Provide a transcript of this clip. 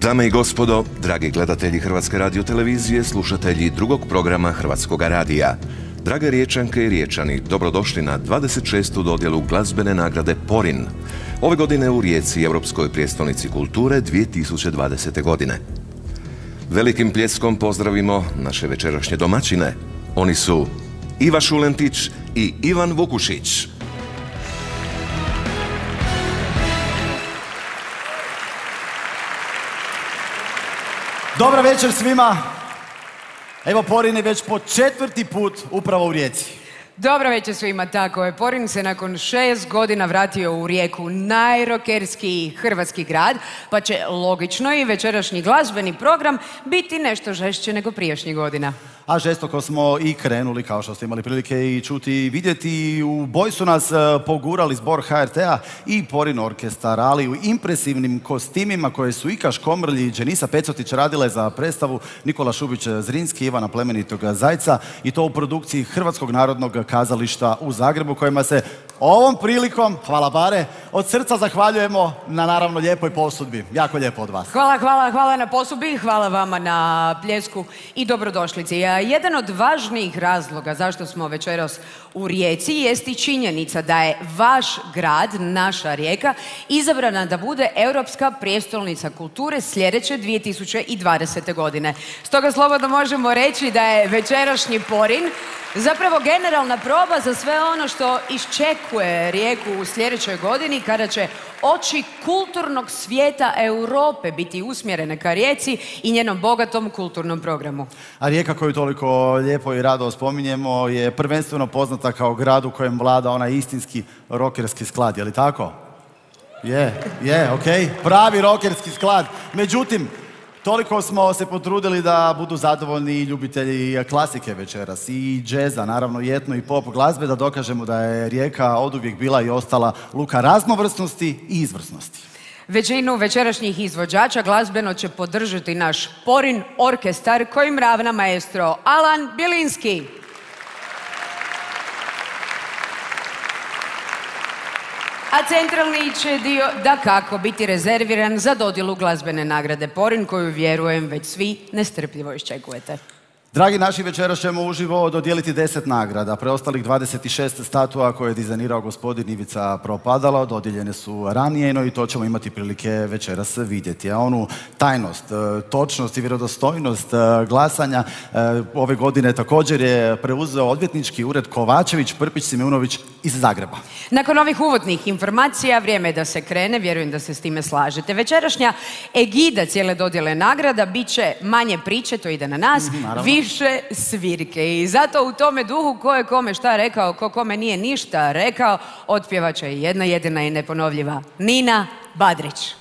Dame i gospodo, dragi gledatelji Hrvatske radiotelevizije, slušatelji drugog programa Hrvatskoga radija. Drage Riječanke i Riječani, dobrodošli na 26. dodjelu glazbene nagrade Porin. Ove godine u Rijeci, Europskoj prijestolnici kulture 2020. godine. Velikim pljeskom pozdravimo naše večerašnje domaćine. Oni su Iva Šulentić i Ivan Vukušić. Dobra večer svima. Evo, Porin je već po 4. put upravo u Rijeci. Dobro večer svima, tako je. Porin se nakon 6 godina vratio u Rijeku, najrokerskiji hrvatski grad, pa će logično i večerašnji glazbeni program biti nešto žešće nego prijašnjih godina. A žestoko smo i krenuli, kao što ste imali prilike i čuti i vidjeti. U boj su nas pogurali zbor HRT-a i Porin orkestar, ali u impresivnim kostimima koje su Ika Škomrlj i Dženisa Pecotić radile za predstavu Nikola Šubić-Zrinski, Ivana Plemenitog Zajca, i to u produkciji Hrvatskog narodnog kazališta u Zagrebu, kojima se ovom prilikom, hvala Bare, od srca zahvaljujemo na naravno lijepoj posudbi. Jako lijepo od vas. Hvala na posudbi, hvala vama na pljesku i dobrodošlici. Jedan od važnijih razloga zašto smo večeras u Rijeci jest i činjenica da je vaš grad, naša Rijeka, izabrana da bude Europska prijestolnica kulture sljedeće 2020. godine. Stoga slobodno možemo reći da je večerašnji Porin zapravo generalna proba za sve ono što iščekuje Rijeku u sljedećoj godini, kada će oči kulturnog svijeta Europe biti usmjerene ka Rijeci i njenom bogatom kulturnom programu. A Rijeka, koju toliko lijepo i rado spominjemo, je prvenstveno poznata kao grad u kojem vlada onaj istinski rokerski sklad, je li tako? Je, okej. Pravi rokerski sklad. Međutim, toliko smo se potrudili da budu zadovoljni i ljubitelji klasike večeras, i džeza, naravno i etno i pop glazbe, da dokažemo da je Rijeka oduvijek bila i ostala luka raznovrsnosti i izvrsnosti. Većinu večerašnjih izvođača glazbeno će podržati naš Porin orkestar, kojim ravna maestro Alan Bjelinski. A centralni će dio dakako biti rezerviran za dodjelu glazbene nagrade Porin, koju vjerujem već svi nestrpljivo iščekujete. Dragi naši, večeras ćemo uživo dodijeliti 10 nagrada. Preostalih 26 statua koje je dizajnirao gospodin Ivica Propadalo dodijeljene su ranije, no i to ćemo imati prilike večeras vidjeti. A onu tajnost, točnost i vjerodostojnost glasanja ove godine također je preuzeo odvjetnički ured Kovačević, Prpić, Simeunović iz Zagreba. Nakon ovih uvodnih informacija, vrijeme je da se krene, vjerujem da se s time slažete. Večerašnja egida cijele dodjele nagrada bit će manje priče, to ide na nas, više svirke. I zato u tome duhu, ko je kome šta rekao, ko kome nije ništa rekao, otpjevat će jedna jedina i neponovljiva Nina Badrić.